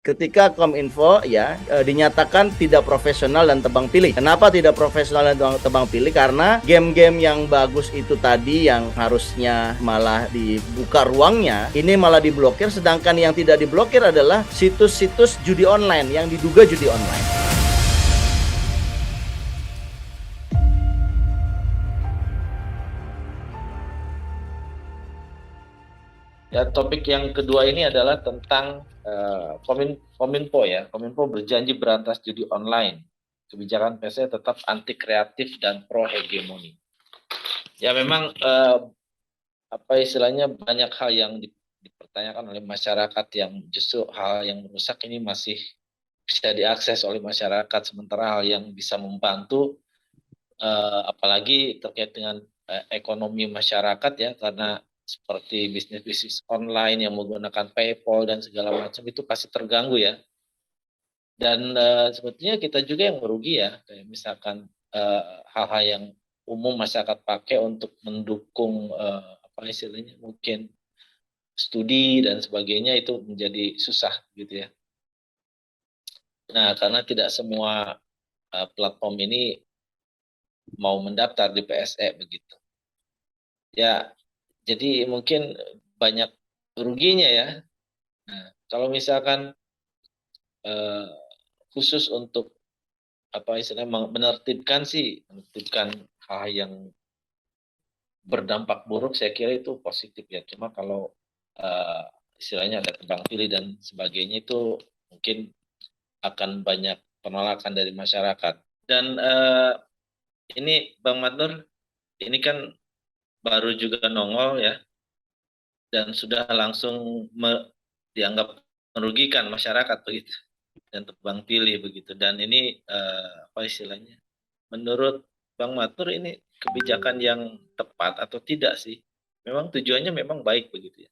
ketika Kominfo dinyatakan tidak profesional dan tebang pilih. Kenapa tidak profesional dan tebang pilih? Karena game-game yang bagus itu tadi yang harusnya malah dibuka ruangnya, ini malah diblokir, sedangkan yang tidak diblokir adalah situs-situs judi online yang diduga judi online. Ya, topik yang kedua ini adalah tentang Kominfo ya. Kominfo berjanji berantas judi online. Kebijakan PSE tetap anti kreatif dan pro hegemoni. Ya memang apa istilahnya banyak hal yang dipertanyakan oleh masyarakat yang justru hal yang merusak ini masih bisa diakses oleh masyarakat, sementara hal yang bisa membantu apalagi terkait dengan ekonomi masyarakat ya, karena seperti bisnis-bisnis online yang menggunakan PayPal dan segala macam itu pasti terganggu ya. Dan sebetulnya kita juga yang merugi ya, kayak misalkan hal-hal yang umum masyarakat pakai untuk mendukung apa istilahnya mungkin studi dan sebagainya itu menjadi susah gitu ya. Nah, karena tidak semua platform ini mau mendaftar di PSE begitu. Ya, jadi mungkin banyak ruginya ya. Nah, kalau misalkan eh, khusus untuk apa istilahnya menertibkan sih, menertibkan hal yang berdampak buruk, saya kira itu positif ya. Cuma kalau eh, istilahnya ada tebang pilih dan sebagainya itu mungkin akan banyak penolakan dari masyarakat. Dan ini Bang Matnur, ini kan baru juga nongol ya, dan sudah langsung dianggap merugikan masyarakat begitu dan tebang pilih begitu. Dan ini apa istilahnya, menurut Bang Matur ini kebijakan yang tepat atau tidak sih? Memang tujuannya memang baik begitu ya,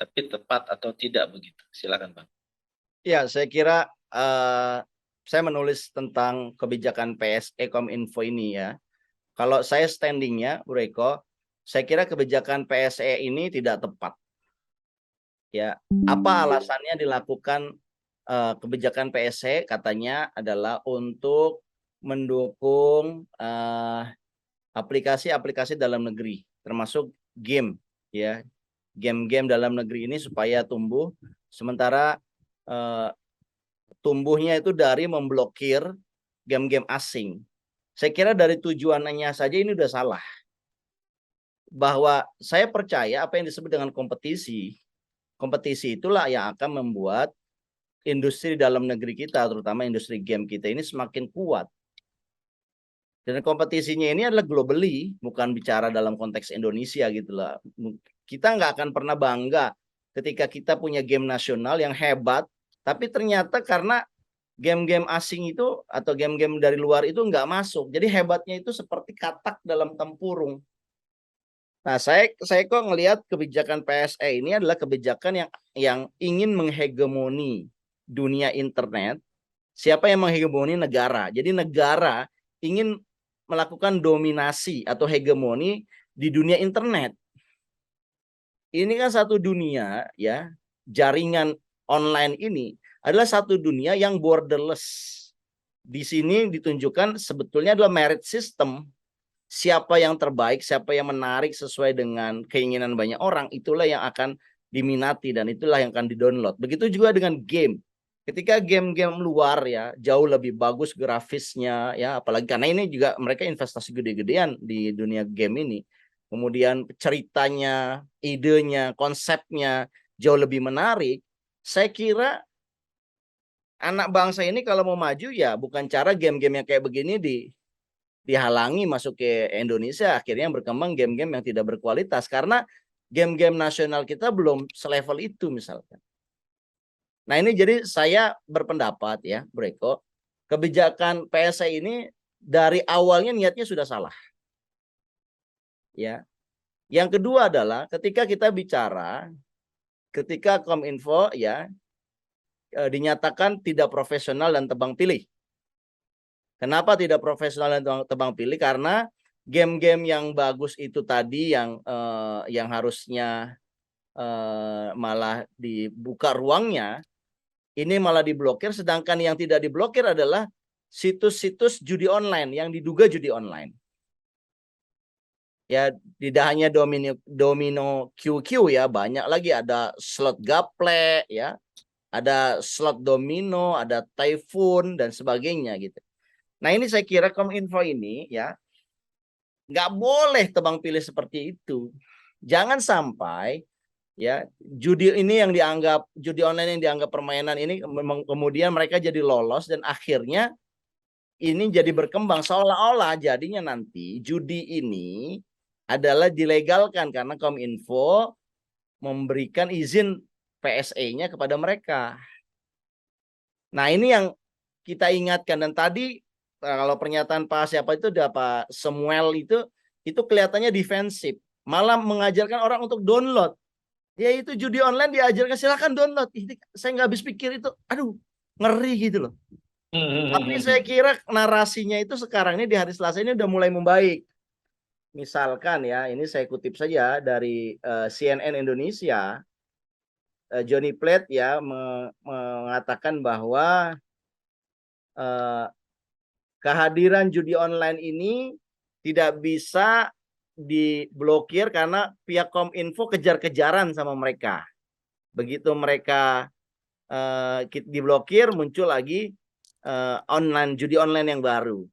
tapi tepat atau tidak begitu? Silakan Bang. Ya, saya kira saya menulis tentang kebijakan PSE Kominfo ini ya. Kalau saya standingnya, Bu Reko, saya kira kebijakan PSE ini tidak tepat. Ya, apa alasannya dilakukan kebijakan PSE? Katanya adalah untuk mendukung aplikasi-aplikasi dalam negeri, termasuk game, ya, game-game dalam negeri ini supaya tumbuh. Sementara tumbuhnya itu dari memblokir game-game asing. Saya kira dari tujuannya saja ini udah salah. Bahwa saya percaya apa yang disebut dengan kompetisi, kompetisi itulah yang akan membuat industri dalam negeri kita, terutama industri game kita ini semakin kuat. Dan kompetisinya ini adalah globally, bukan bicara dalam konteks Indonesia gitu lah. Kita nggak akan pernah bangga ketika kita punya game nasional yang hebat, tapi ternyata karena game-game asing itu atau game-game dari luar itu nggak masuk. Jadi hebatnya itu seperti katak dalam tempurung. Nah, saya kok ngelihat kebijakan PSE ini adalah kebijakan yang ingin menghegemoni dunia internet. Siapa yang menghegemoni? Negara. Jadi negara ingin melakukan dominasi atau hegemoni di dunia internet. Ini kan satu dunia ya, jaringan online ini adalah satu dunia yang borderless. Di sini ditunjukkan sebetulnya adalah merit system. Siapa yang terbaik, siapa yang menarik sesuai dengan keinginan banyak orang, itulah yang akan diminati dan itulah yang akan di-download. Begitu juga dengan game. Ketika game-game luar ya jauh lebih bagus grafisnya ya, apalagi karena ini juga mereka investasi gede-gedean di dunia game ini. Kemudian ceritanya, idenya, konsepnya jauh lebih menarik. Saya kira anak bangsa ini kalau mau maju ya bukan cara game-game yang kayak begini dihalangi masuk ke Indonesia, akhirnya berkembang game-game yang tidak berkualitas karena game-game nasional kita belum selevel itu misalkan. Nah ini jadi saya berpendapat ya Breko, kebijakan PSE ini dari awalnya niatnya sudah salah. Ya. Yang kedua adalah ketika kita bicara, ketika Kominfo dinyatakan tidak profesional dan tebang pilih. Kenapa tidak profesional dan tebang pilih? Karena game-game yang bagus itu tadi yang harusnya malah dibuka ruangnya, ini malah diblokir, sedangkan yang tidak diblokir adalah situs-situs judi online yang diduga judi online. Ya, tidak hanya domino QQ ya, banyak lagi, ada slot gaple ya, ada slot domino, ada typhoon dan sebagainya gitu. Nah, ini saya kira Kominfo ini ya nggak boleh tebang pilih seperti itu. Jangan sampai ya judi ini yang dianggap judi online yang dianggap permainan ini kemudian mereka jadi lolos dan akhirnya ini jadi berkembang seolah-olah jadinya nanti judi ini adalah dilegalkan karena Kominfo memberikan izin PSE-nya kepada mereka. Nah, ini yang kita ingatkan, dan tadi kalau pernyataan Pak siapa itu Pak Samuel itu kelihatannya defensif, malah mengajarkan orang untuk download. Ya itu judi online diajarkan silakan download. Ini saya nggak habis pikir itu, aduh ngeri gitu loh. Tapi saya kira narasinya itu sekarang ini di hari Selasa ini udah mulai membaik. Misalkan ya, ini saya kutip saja dari CNN Indonesia, Johnny Plate ya mengatakan bahwa kehadiran judi online ini tidak bisa diblokir karena pihak Kominfo kejar-kejaran sama mereka. Begitu mereka diblokir, muncul lagi judi online yang baru.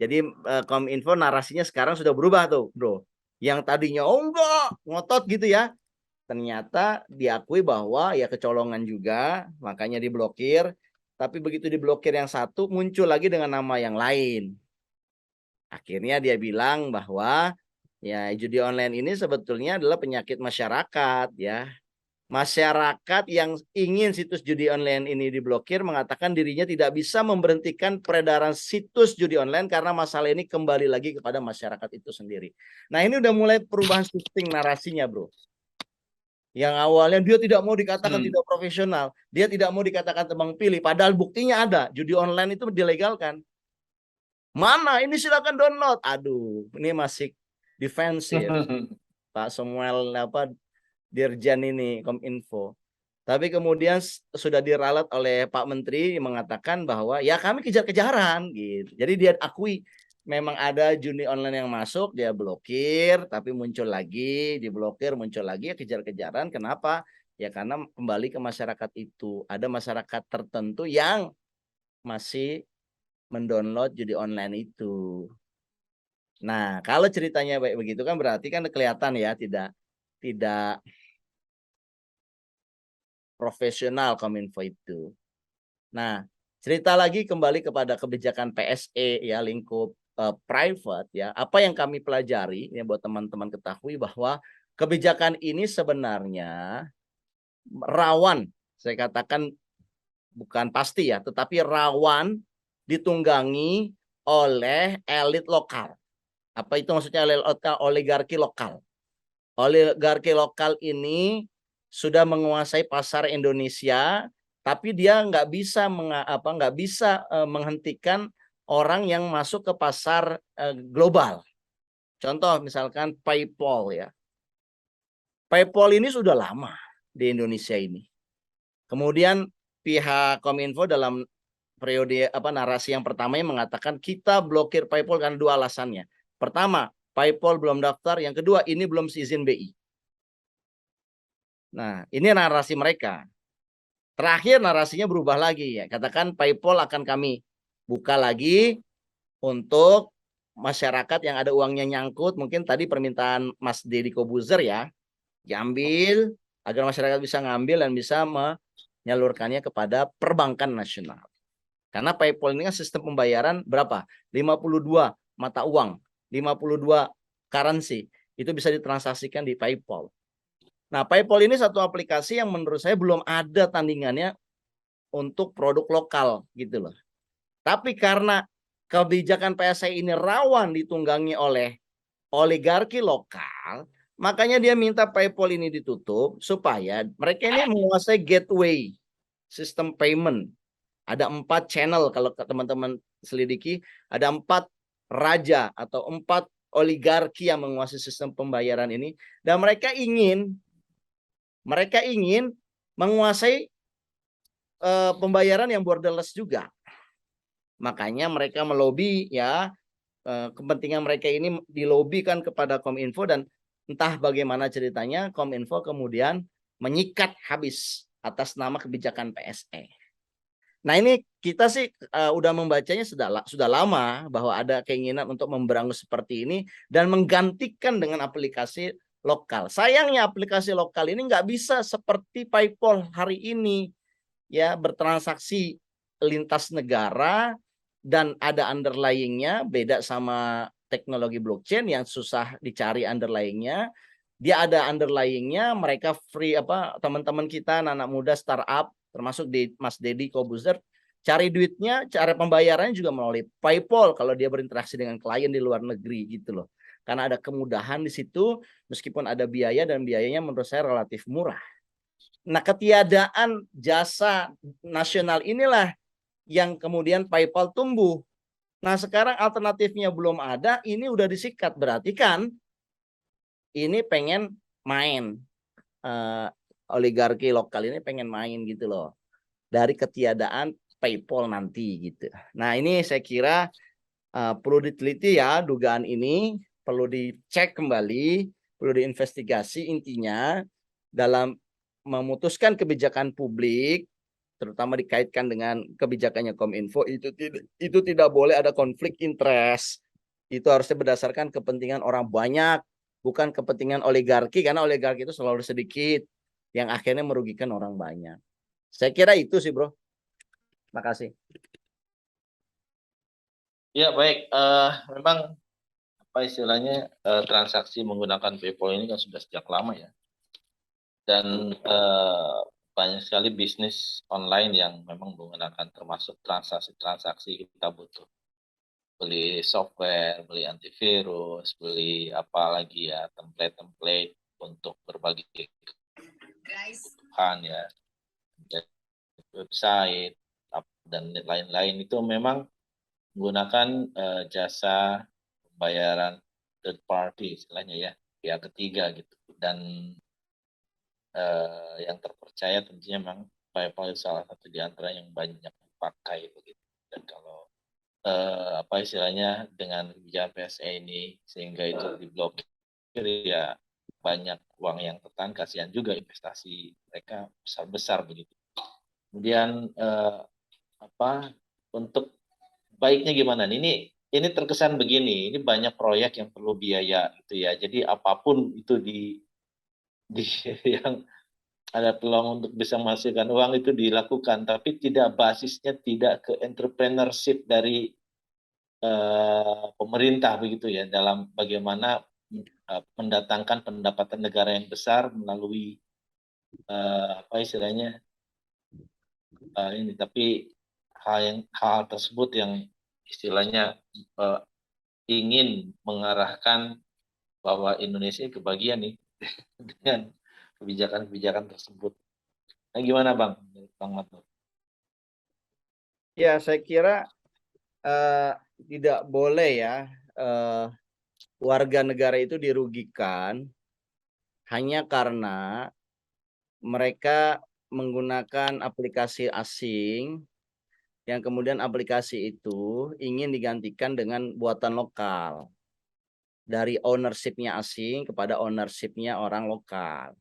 Jadi Kominfo narasinya sekarang sudah berubah tuh, bro. Yang tadinya enggak ngotot gitu ya, ternyata diakui bahwa ya kecolongan juga, makanya diblokir. Tapi begitu diblokir yang satu, muncul lagi dengan nama yang lain. Akhirnya dia bilang bahwa ya judi online ini sebetulnya adalah penyakit masyarakat ya. Masyarakat yang ingin situs judi online ini diblokir mengatakan dirinya tidak bisa memberhentikan peredaran situs judi online karena masalah ini kembali lagi kepada masyarakat itu sendiri. Nah, ini udah mulai perubahan shifting narasinya, bro. Yang awalnya dia tidak mau dikatakan tidak profesional, dia tidak mau dikatakan tebang pilih, padahal buktinya ada, judi online itu dilegalkan. Mana ini silakan download. Aduh, ini masih defensif. Pak Samuel Dirjen ini Kominfo. Tapi kemudian sudah diralat oleh Pak Menteri mengatakan bahwa ya kami kejar-kejaran gitu. Jadi dia akui memang ada judi online yang masuk, dia blokir, tapi muncul lagi, diblokir, muncul lagi, ya kejar-kejaran. Kenapa? Ya karena kembali ke masyarakat itu. Ada masyarakat tertentu yang masih mendownload judi online itu. Nah, kalau ceritanya baik begitu kan berarti kan kelihatan ya tidak profesional Kominfo itu. Nah, cerita lagi kembali kepada kebijakan PSE ya, lingkup private ya. Apa yang kami pelajari ya buat teman-teman ketahui bahwa kebijakan ini sebenarnya rawan, saya katakan bukan pasti ya, tetapi rawan ditunggangi oleh elit lokal. Apa itu maksudnya oligarki lokal? Oligarki lokal ini sudah menguasai pasar Indonesia, tapi dia nggak bisa menghentikan orang yang masuk ke pasar global. Contoh misalkan PayPal ya. PayPal ini sudah lama di Indonesia ini. Kemudian pihak Kominfo dalam periode narasi yang pertama mengatakan kita blokir PayPal karena dua alasannya. Pertama, PayPal belum daftar, yang kedua ini belum seizin BI. Nah, ini narasi mereka. Terakhir narasinya berubah lagi ya. Katakan PayPal akan kami buka lagi untuk masyarakat yang ada uangnya nyangkut. Mungkin tadi permintaan Mas Deddy Kobuzer ya. Diambil agar masyarakat bisa ngambil dan bisa menyalurkannya kepada perbankan nasional. Karena PayPal ini kan sistem pembayaran berapa? 52 mata uang, 52 currency. Itu bisa ditransaksikan di PayPal. Nah, PayPal ini satu aplikasi yang menurut saya belum ada tandingannya untuk produk lokal gitu loh. Tapi karena kebijakan PSE ini rawan ditunggangi oleh oligarki lokal, makanya dia minta PayPal ini ditutup supaya mereka ini menguasai gateway sistem payment. Ada 4 channel kalau teman-teman selidiki, ada 4 raja atau 4 oligarki yang menguasai sistem pembayaran ini, dan mereka ingin menguasai pembayaran yang borderless juga. Makanya mereka melobi ya, kepentingan mereka ini dilobikan kepada Kominfo, dan entah bagaimana ceritanya Kominfo kemudian menyikat habis atas nama kebijakan PSE. Nah ini kita sih udah membacanya sudah lama bahwa ada keinginan untuk memberangus seperti ini dan menggantikan dengan aplikasi lokal. Sayangnya aplikasi lokal ini nggak bisa seperti PayPal hari ini ya, bertransaksi lintas negara dan ada underlyingnya, beda sama teknologi blockchain yang susah dicari underlyingnya. Dia ada underlyingnya, mereka free, apa, teman-teman kita anak muda startup termasuk di Mas Dedi Kobuzer cari duitnya, cara pembayarannya juga melalui PayPal kalau dia berinteraksi dengan klien di luar negeri gitu loh. Karena ada kemudahan di situ meskipun ada biaya, dan biayanya menurut saya relatif murah. Nah, ketiadaan jasa nasional inilah yang kemudian PayPal tumbuh. Nah, sekarang alternatifnya belum ada, ini udah disikat. Berarti kan ini pengen main. Oligarki lokal ini pengen main gitu loh. Dari ketiadaan PayPal nanti gitu. Nah, ini saya kira perlu diteliti ya dugaan ini. Perlu dicek kembali, perlu diinvestigasi. Intinya dalam memutuskan kebijakan publik, terutama dikaitkan dengan kebijakannya Kominfo, itu tidak boleh ada konflik interest. Itu harusnya berdasarkan kepentingan orang banyak, bukan kepentingan oligarki, karena oligarki itu selalu sedikit yang akhirnya merugikan orang banyak. Saya kira itu sih, Bro. Makasih. Ya baik, memang apa istilahnya transaksi menggunakan PayPal ini kan sudah sejak lama ya, dan banyak sekali bisnis online yang memang menggunakan termasuk transaksi kita butuh beli software, beli antivirus, beli apa lagi ya, template-template untuk berbagai kebutuhan ya, website dan lain-lain itu memang menggunakan jasa pembayaran third party istilahnya ya, pihak ketiga gitu. Dan yang terpercaya tentunya memang PayPal salah satu di antara yang banyak dipakai begitu. Dan kalau apa istilahnya dengan kebijakan PSE ini sehingga itu diblokir, ya banyak uang yang tertahan, kasihan juga investasi mereka besar-besar begitu. Kemudian apa untuk baiknya gimana nih? Ini terkesan begini, ini banyak proyek yang perlu biaya gitu ya. Jadi apapun itu di yang ada peluang untuk bisa menghasilkan uang itu dilakukan, tapi tidak basisnya tidak ke entrepreneurship dari pemerintah begitu ya, dalam bagaimana mendatangkan pendapatan negara yang besar melalui apa istilahnya ini, tapi hal tersebut yang istilahnya ingin mengarahkan bahwa Indonesia kebagian nih dengan kebijakan-kebijakan tersebut. Nah, gimana Bang? Bang Matur. Ya, saya kira tidak boleh ya warga negara itu dirugikan hanya karena mereka menggunakan aplikasi asing yang kemudian aplikasi itu ingin digantikan dengan buatan lokal. Dari ownership-nya asing kepada ownership-nya orang lokal.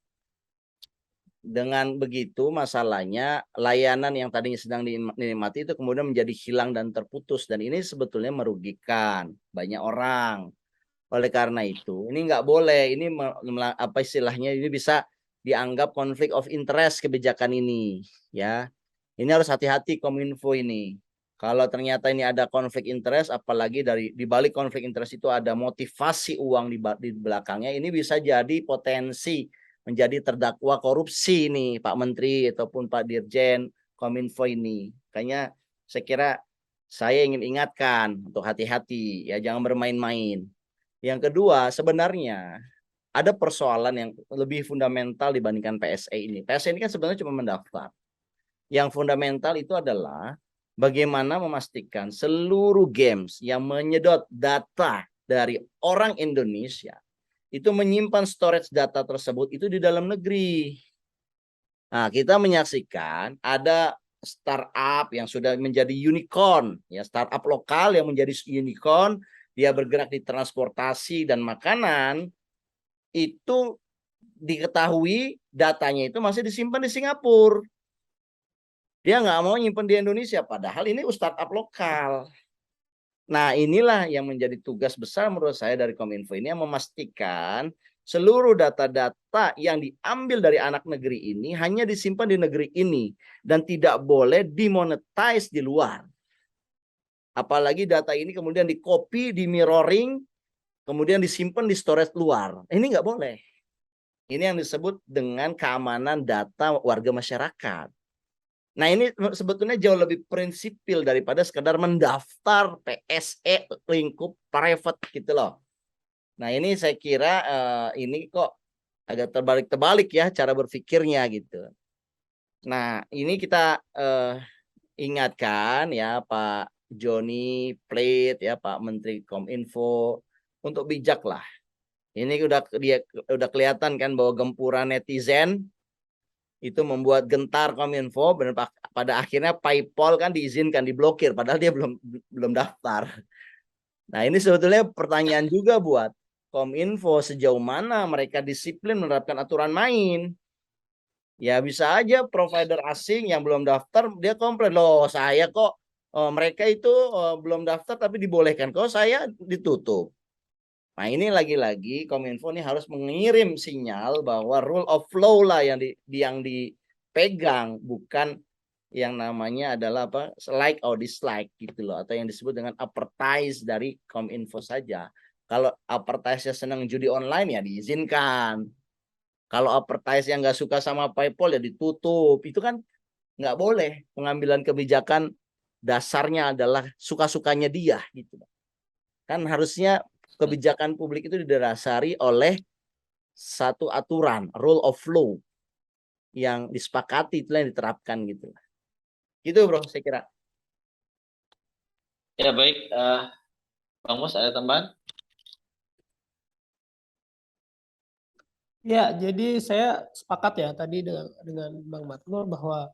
Dengan begitu masalahnya layanan yang tadinya sedang dinikmati itu kemudian menjadi hilang dan terputus, dan ini sebetulnya merugikan banyak orang. Oleh karena itu ini nggak boleh, ini apa istilahnya, ini bisa dianggap konflik of interest kebijakan ini ya. Ini harus hati-hati Kominfo ini. Kalau ternyata ini ada konflik interest, apalagi di balik konflik interest itu ada motivasi uang di belakangnya, ini bisa jadi potensi menjadi terdakwa korupsi nih Pak Menteri ataupun Pak Dirjen Kominfo ini. Kayaknya saya kira saya ingin ingatkan untuk hati-hati ya, jangan bermain-main. Yang kedua, sebenarnya ada persoalan yang lebih fundamental dibandingkan PSE ini. PSE ini kan sebenarnya cuma mendaftar. Yang fundamental itu adalah bagaimana memastikan seluruh games yang menyedot data dari orang Indonesia itu menyimpan storage data tersebut itu di dalam negeri. Nah, kita menyaksikan ada startup yang sudah menjadi unicorn, ya startup lokal yang menjadi unicorn, dia bergerak di transportasi dan makanan, itu diketahui datanya itu masih disimpan di Singapura. Dia nggak mau nyimpen di Indonesia, padahal ini startup lokal. Nah, inilah yang menjadi tugas besar menurut saya dari Kominfo ini, yang memastikan seluruh data-data yang diambil dari anak negeri ini hanya disimpan di negeri ini dan tidak boleh dimonetize di luar. Apalagi data ini kemudian di-copy, di-mirroring, kemudian disimpan di storage luar. Ini nggak boleh. Ini yang disebut dengan keamanan data warga masyarakat. Nah, ini sebetulnya jauh lebih prinsipil daripada sekedar mendaftar PSE lingkup private gitu loh. Nah, ini saya kira ini kok agak terbalik-terbalik ya cara berpikirnya gitu. Nah, ini kita ingatkan ya Pak Joni Plate ya Pak Menteri Kominfo untuk bijak lah. Ini udah kelihatan kan bahwa gempuran netizen itu membuat gentar Kominfo, dan pada akhirnya PayPal kan diizinkan diblokir padahal dia belum daftar. Nah, ini sebetulnya pertanyaan juga buat Kominfo, sejauh mana mereka disiplin menerapkan aturan main. Ya bisa aja provider asing yang belum daftar dia komplain, loh saya kok mereka itu belum daftar tapi dibolehkan, kok saya ditutup. Nah, ini lagi-lagi Kominfo ini harus mengirim sinyal bahwa rule of law lah yang dipegang, bukan yang namanya adalah apa, like or dislike gitu loh, atau yang disebut dengan advertise dari Kominfo saja. Kalau advertise-nya senang judi online ya diizinkan. Kalau advertise yang nggak suka sama PayPal ya ditutup. Itu kan nggak boleh. Pengambilan kebijakan dasarnya adalah suka-sukanya dia gitu. Kan harusnya kebijakan publik itu didasari oleh satu aturan, rule of law yang disepakati, itulah yang diterapkan gitu. Gitu bro, saya kira. Ya baik, Bang Mus ada tambahan? Ya, jadi saya sepakat ya tadi dengan Bang Matnur bahwa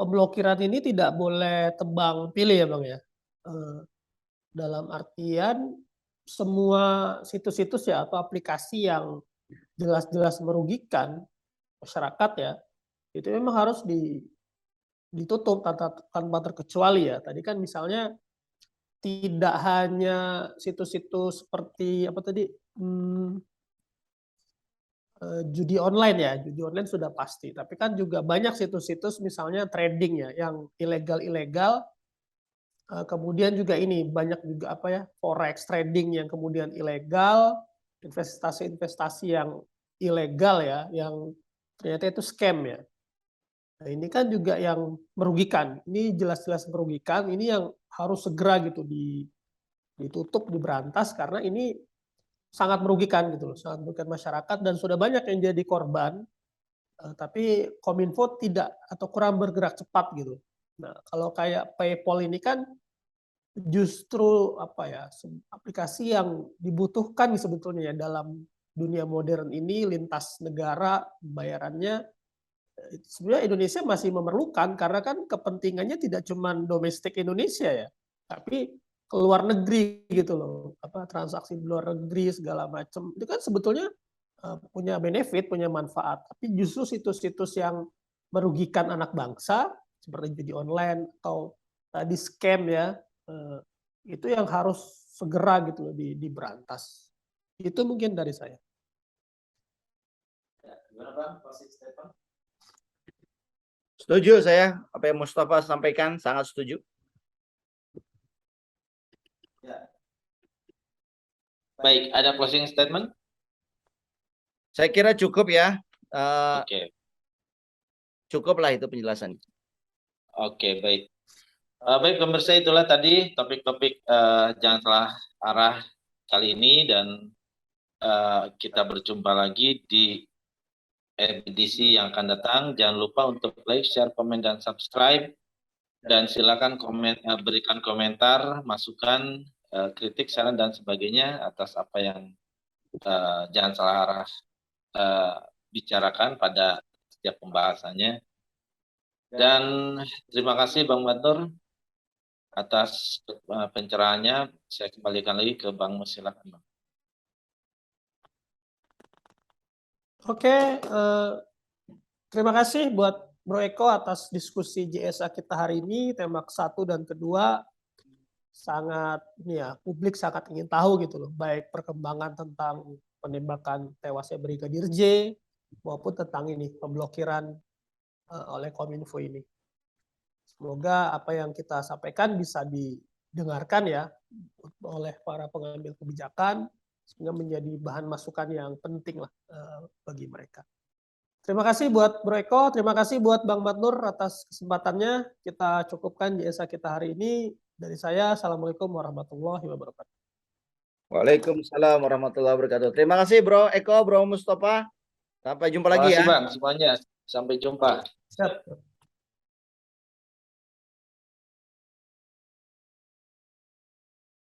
pemblokiran ini tidak boleh tebang pilih ya Bang ya. Dalam artian semua situs-situs ya atau aplikasi yang jelas-jelas merugikan masyarakat ya, itu memang harus ditutup tanpa terkecuali ya. Tadi kan misalnya tidak hanya situs-situs seperti apa tadi, judi online ya, judi online sudah pasti. Tapi kan juga banyak situs-situs misalnya trading ya, yang ilegal-ilegal. Kemudian juga ini banyak juga apa ya, forex trading yang kemudian ilegal, investasi-investasi yang ilegal ya, yang ternyata itu scam ya. Nah, ini kan juga yang merugikan. Ini jelas-jelas merugikan. Ini yang harus segera gitu ditutup, diberantas karena ini sangat merugikan gitu loh, sangat merugikan masyarakat dan sudah banyak yang jadi korban, tapi Kominfo tidak atau kurang bergerak cepat gitu. Nah, kalau kayak PayPal ini kan justru apa ya, aplikasi yang dibutuhkan sebetulnya ya dalam dunia modern ini, lintas negara bayarannya. Sebenarnya Indonesia masih memerlukan karena kan kepentingannya tidak cuma domestik Indonesia ya, tapi ke luar negeri gitu loh, apa transaksi di luar negeri segala macam itu kan sebetulnya punya benefit, punya manfaat. Tapi justru situs-situs yang merugikan anak bangsa seperti judi online atau tadi scam ya, itu yang harus segera gitu loh diberantas. Itu mungkin dari saya. Gimana Bang, closing statement? Setuju saya apa yang Mustafa sampaikan, sangat setuju. Ya. Baik, ada closing statement? Saya kira cukup ya. Oke. Cukup lah itu penjelasan. Oke, baik. Baik pemirsa, itulah tadi topik-topik jangan salah arah kali ini, dan kita berjumpa lagi di edisi yang akan datang. Jangan lupa untuk like, share, komen, dan subscribe. Dan silakan berikan komentar, masukan, kritik, saran, dan sebagainya atas apa yang jangan salah arah bicarakan pada setiap pembahasannya. Dan terima kasih Bang Badnur atas pencerahannya. Saya kembalikan lagi ke Bang Mus, silakan Bang. Oke, terima kasih buat Bro Eko atas diskusi JSA kita hari ini. Tema ke-1 dan kedua sangat ini ya, publik sangat ingin tahu gitu loh, baik perkembangan tentang penembakan tewasnya Brigadir J maupun tentang ini pemblokiran oleh Kominfo ini. Semoga apa yang kita sampaikan bisa didengarkan ya oleh para pengambil kebijakan sehingga menjadi bahan masukan yang penting lah bagi mereka. Terima kasih buat Bro Eko, terima kasih buat Bang Badnur atas kesempatannya. Kita cukupkan JSA kita hari ini. Dari saya, Assalamualaikum warahmatullahi wabarakatuh. Waalaikumsalam warahmatullahi wabarakatuh. Terima kasih Bro Eko, Bro Mustafa. Sampai jumpa Terima lagi kasih ya. Bang semuanya. Sampai jumpa. Siap.